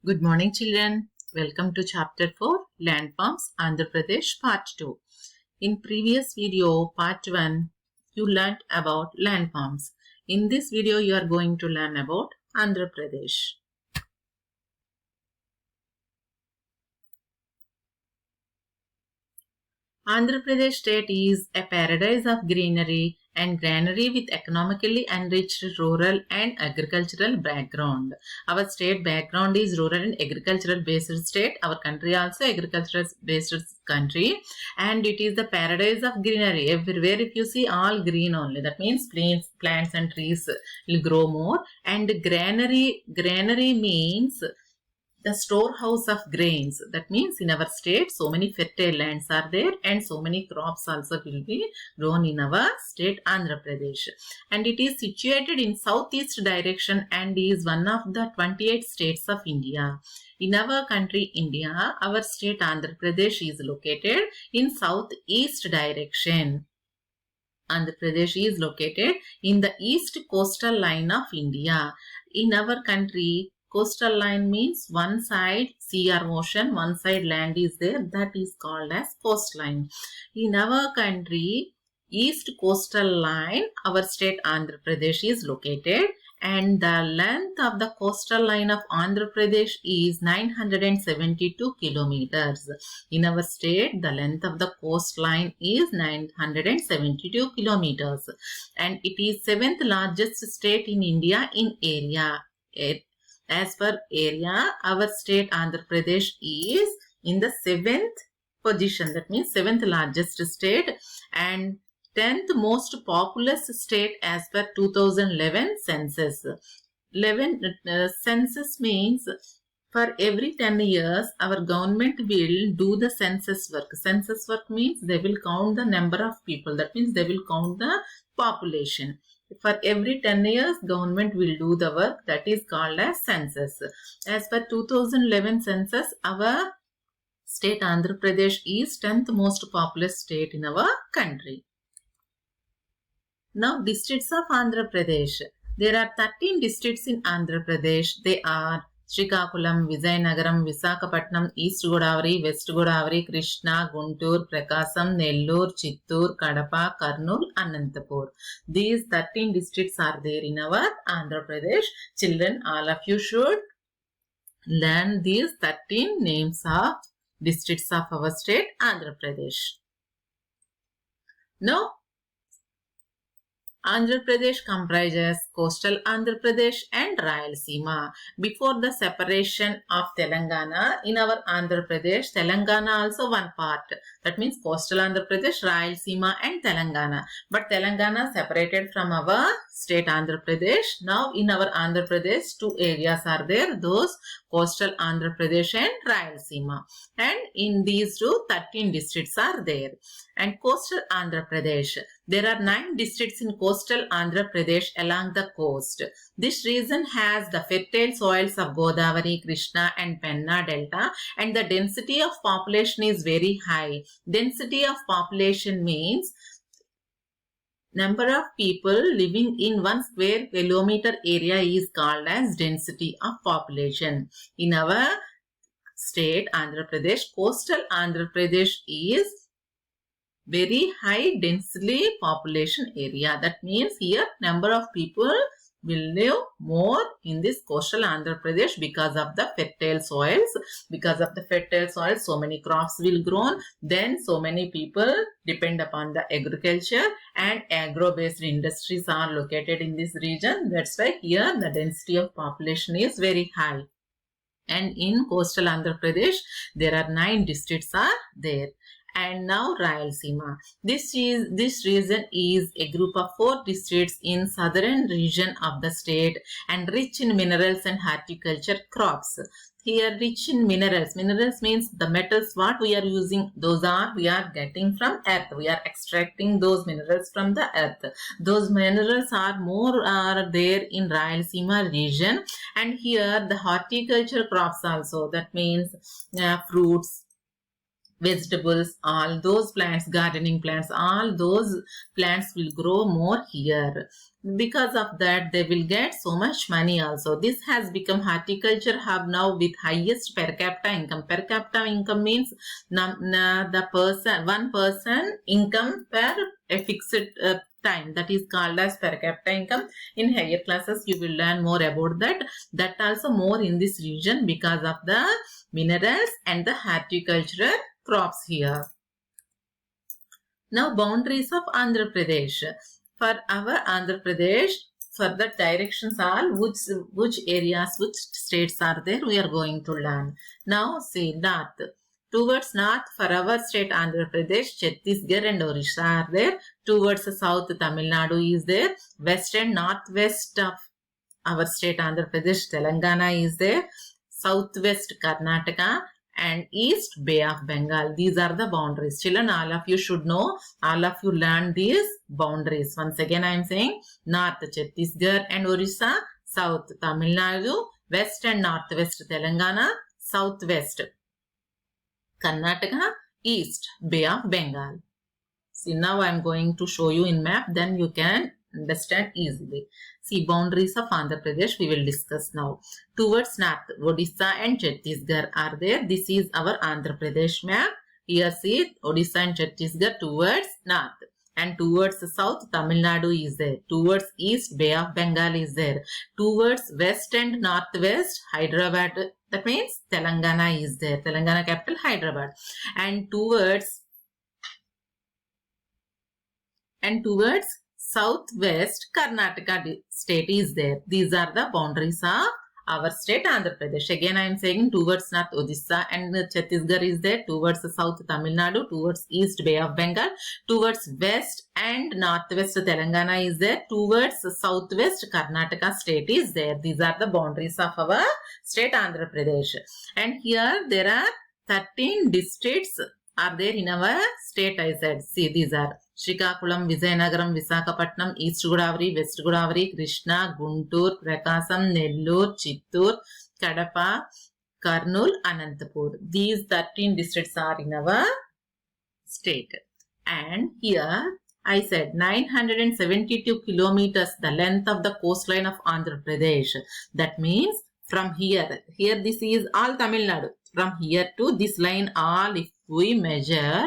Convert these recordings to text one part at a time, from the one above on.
Good morning, children. Welcome to Chapter 4, Landforms, Andhra Pradesh, Part 2. In previous video, Part 1, you learnt about landforms. In this video, you are going to learn about Andhra Pradesh. Andhra Pradesh state is a paradise of greenery and granary with economically enriched rural and agricultural background. Our state background is rural and agricultural based state. Our country also agricultural based country, and it is the paradise of greenery. Everywhere if you see all green only, that means plants and trees will grow more. And granary means the storehouse of grains. That means in our state so many fertile lands are there and so many crops also will be grown in our state Andhra Pradesh. And it is situated in southeast direction and is one of the 28 states of India. In our country India, our state Andhra Pradesh is located in southeast direction. Andhra Pradesh is located in the east coastal line of India. In our country, coastal line means one side sea or ocean, one side land is there, that is called as coastline. In our country, east coastal line, our state Andhra Pradesh is located, and the length of the coastal line of Andhra Pradesh is 972 kilometers. In our state, the length of the coastline is 972 kilometers, and it is 7th largest state in India in area. As per area, our state Andhra Pradesh is in the 7th position. That means 7th largest state and 10th most populous state as per 2011 census. Census means for every 10 years our government will do the census work. Census work means they will count the number of people. That means they will count the population. For every 10 years, government will do the work, that is called as census. As per 2011 census, our state Andhra Pradesh is 10th most populous state in our country. Now, districts of Andhra Pradesh. There are 13 districts in Andhra Pradesh. They are Srikakulam, Vizianagaram, Visakhapatnam, East Godavari, West Godavari, Krishna, Guntur, Prakasam, Nellore, Chittoor, Kadapa, Kurnool, Anantapur. These 13 districts are there in our Andhra Pradesh. Children, all of you should learn these 13 names of districts of our state Andhra Pradesh. Now, Andhra Pradesh comprises coastal Andhra Pradesh and Rayalaseema. Before the separation of Telangana, in our Andhra Pradesh, Telangana also one part. That means coastal Andhra Pradesh, Rayalaseema and Telangana. But Telangana separated from our state Andhra Pradesh. Now in our Andhra Pradesh, two areas are there. Those coastal Andhra Pradesh and Rayalaseema. And in these two, 13 districts are there. And coastal Andhra Pradesh. There are 9 districts in coastal Andhra Pradesh along the coast. This region has the fertile soils of Godavari, Krishna and Penna Delta, and the density of population is very high. Density of population means number of people living in 1 square kilometer area is called as density of population. In our state Andhra Pradesh, coastal Andhra Pradesh is very high densely population area. That means here number of people will live more in this coastal Andhra Pradesh because of the fertile soils. Because of the fertile soils, so many crops will grow. Then so many people depend upon the agriculture and agro-based industries are located in this region. That's why here the density of population is very high. And in coastal Andhra Pradesh, there are 9 districts are there. And now Rayalaseema. This region is a group of 4 districts in southern region of the state and rich in minerals and horticulture crops. Here rich in minerals. Minerals means the metals what we are using, those are we are getting from earth. We are extracting those minerals from the earth. Those minerals are more are there in Rayalaseema region, and here the horticulture crops also. That means fruits, vegetables, all those plants, gardening plants, all those plants will grow more here. Because of that, they will get so much money also. This has become horticulture hub now with highest per capita income. Per capita income means one person income per a fixed time, that is called as per capita income. In higher classes you will learn more about that also more in this region because of the minerals and the horticultural crops here. Now boundaries of Andhra Pradesh. For our Andhra Pradesh, for the directions are which areas, which states are there, we are going to learn. Now see north. Towards north for our state Andhra Pradesh, Chhattisgarh and Orissa are there. Towards the south Tamil Nadu is there. West and northwest of our state Andhra Pradesh, Telangana is there. Southwest Karnataka and east Bay of Bengal. These are the boundaries. Children, all of you should know, all of you learn these boundaries. Once again I am saying north Chhattisgarh and Orissa, south Tamil Nadu, west and northwest Telangana, southwest Karnataka, east Bay of Bengal. See, now I am going to show you in map, then you can understand easily. See, boundaries of Andhra Pradesh we will discuss now. Towards north, Odisha and Chhattisgarh are there. This is our Andhra Pradesh map. Here see Odisha and Chhattisgarh towards north. And towards the south, Tamil Nadu is there. Towards east, Bay of Bengal is there. Towards west and northwest, Hyderabad, that means Telangana is there. Telangana capital, Hyderabad. And towards southwest, Karnataka state is there. These are the boundaries of our state Andhra Pradesh. Again I am saying towards north Odisha and Chhattisgarh is there. Towards the south Tamil Nadu. Towards east Bay of Bengal. Towards west and northwest Telangana is there. Towards southwest Karnataka state is there. These are the boundaries of our state Andhra Pradesh. And here there are 13 districts are there in our state, I said. See, these are Srikakulam, Vizianagaram, Visakhapatnam, East Godavari, West Godavari, Krishna, Guntur, Prakasam, Nellore, Chittur, Kadapa, Kurnool, Anantapur. These 13 districts are in our state. And here I said 972 kilometers the length of the coastline of Andhra Pradesh. That means from here this is all Tamil Nadu. From here to this line all, if we measure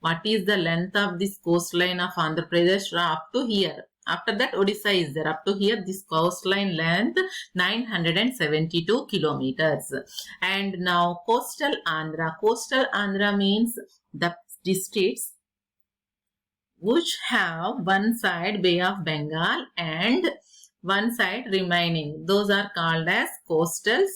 what is the length of this coastline of Andhra Pradesh up to here. After that Odisha is there. Up to here this coastline length 972 kilometers. And now coastal Andhra. Coastal Andhra means the districts which have one side Bay of Bengal and one side remaining. Those are called as coastal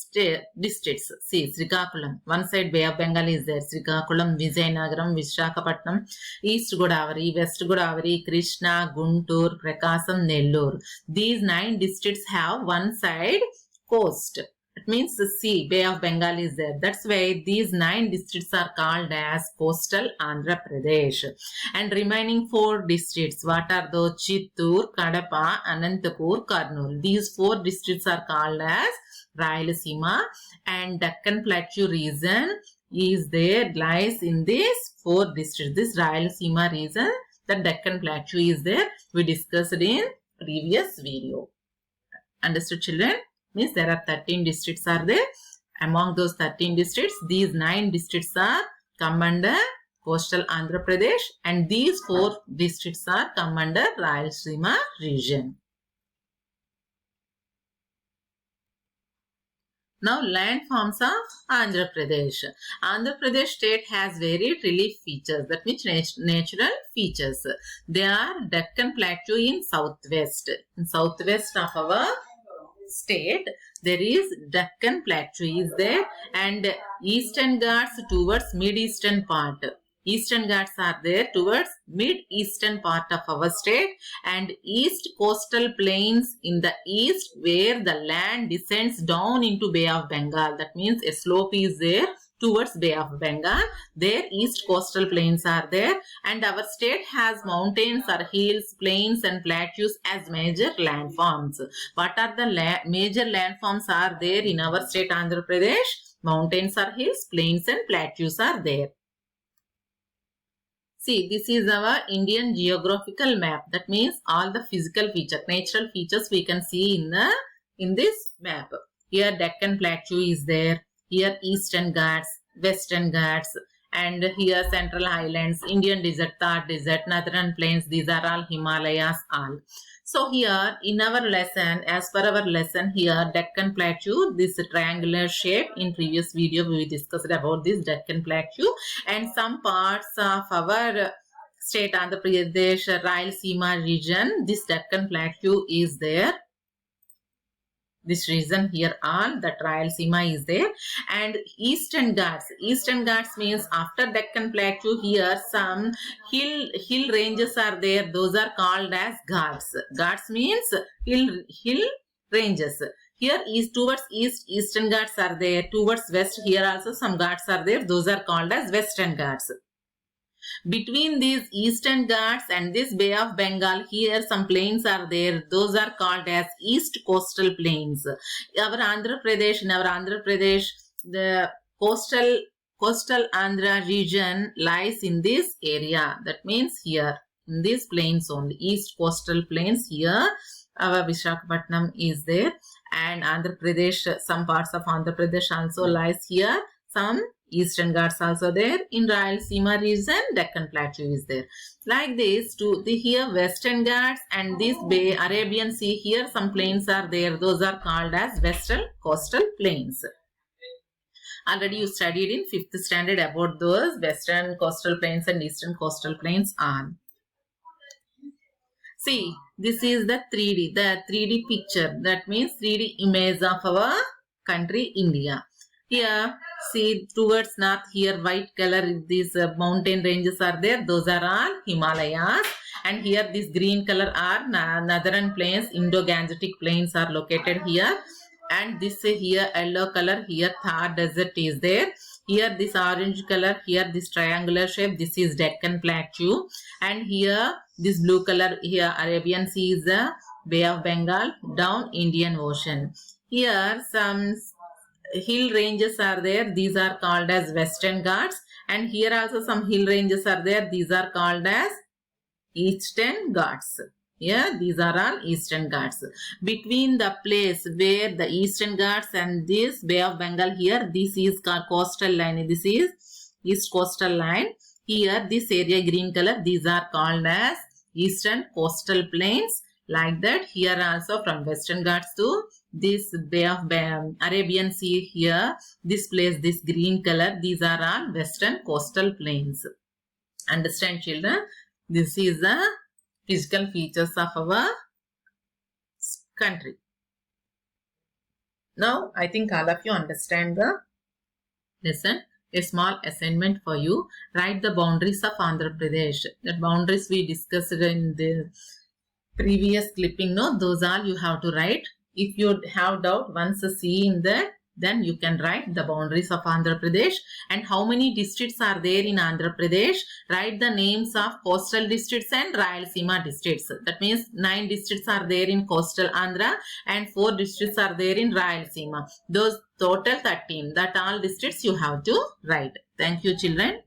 districts. See, Srikakulam. One side Bay of Bengal is there. Srikakulam, Vizianagaram, Visakhapatnam, East Godavari, West Godavari, Krishna, Guntur, Prakasam, Nellore. These 9 districts have one side coast. It means the sea, Bay of Bengal is there. That's why these 9 districts are called as coastal Andhra Pradesh. And remaining 4 districts, what are those? Chittur, Kadapa, Anantapur, Kurnool. These 4 districts are called as Rayalaseema, and Deccan Plateau region is there, lies in these 4 districts. This Rayalaseema region, the Deccan Plateau is there. We discussed in previous video. Understood, children? Means there are 13 districts are there. Among those 13 districts, these 9 districts are come under coastal Andhra Pradesh, and these 4 districts are come under Rayalaseema region. Now landforms of Andhra Pradesh. Andhra Pradesh state has varied relief features, that means natural features. They are Deccan Plateau in southwest. In southwest of our state there is Deccan Plateau is there, and Eastern Ghats towards mid-eastern part. Eastern Ghats are there towards mid-eastern part of our state, and east coastal plains in the east where the land descends down into Bay of Bengal. That means a slope is there towards Bay of Bengal. There east coastal plains are there, and our state has mountains or hills, plains and plateaus as major landforms. What are the major landforms are there in our state Andhra Pradesh? Mountains or hills, plains and plateaus are there. See, this is our Indian geographical map. That means all the physical features, natural features we can see in this map. Here Deccan Plateau is there. Here Eastern Ghats, Western Ghats, and here Central Highlands, Indian Desert, Thar Desert, Northern Plains. These are all Himalayas all. So here in our lesson, as per our lesson here, Deccan Plateau, this triangular shape. In previous video we discussed about this Deccan Plateau, and some parts of our state Andhra Pradesh, Rayalaseema region, this Deccan Plateau is there. This region here all that Rayalaseema is there. And Eastern Ghats. Eastern Ghats means after Deccan Plateau, here some hill ranges are there. Those are called as Ghats. Ghats means hill ranges. Here is towards east, Eastern Ghats are there. Towards west, here also some Ghats are there. Those are called as Western Ghats. Between these Eastern Ghats and this Bay of Bengal, here some plains are there. Those are called as East Coastal Plains. In our Andhra Pradesh, the coastal Andhra region lies in this area. That means here in these plains only, East Coastal Plains. Here our Visakhapatnam is there, and Andhra Pradesh, some parts of Andhra Pradesh also lies here. Some Eastern Ghats also there. In Rayalaseema region, Deccan Plateau is there. Like this, here Western Ghats and this Bay, Arabian Sea, here some plains are there. Those are called as Western Coastal Plains. Already you studied in 5th standard about those Western Coastal Plains and Eastern Coastal Plains on. See, this is the 3D picture. That means 3D image of our country, India. Here, see towards north, here white color, these mountain ranges are there. Those are all Himalayas. And here this green color are northern plains, Indo-Gangetic plains are located here. And this here yellow color, here Thar Desert is there. Here this orange color, here this triangular shape, this is Deccan Plateau. And here this blue color, here Arabian Sea is the Bay of Bengal, down Indian Ocean. Here some hill ranges are there. These are called as Western Ghats. And here also some hill ranges are there. These are called as Eastern Ghats. Yeah, these are all Eastern Ghats. Between the place where the Eastern Ghats and this Bay of Bengal, here this is called coastal line. This is East Coastal Line. Here this area green color, these are called as Eastern Coastal Plains. Like that, here also from Western Ghats to this Bay of Arabian Sea, here this place, this green color, these are all Western Coastal Plains. Understand, children? This is the physical features of our country. Now I think all of you understand the lesson. A small assignment for you. Write the boundaries of Andhra Pradesh. The boundaries we discussed in the previous clipping, no, those all you have to write. If you have doubt, once see in that, then you can write the boundaries of Andhra Pradesh and how many districts are there in Andhra Pradesh. Write the names of coastal districts and Rayalaseema districts. That means 9 districts are there in coastal Andhra and 4 districts are there in Rayalaseema. Those total 13. That all districts you have to write. Thank you, children.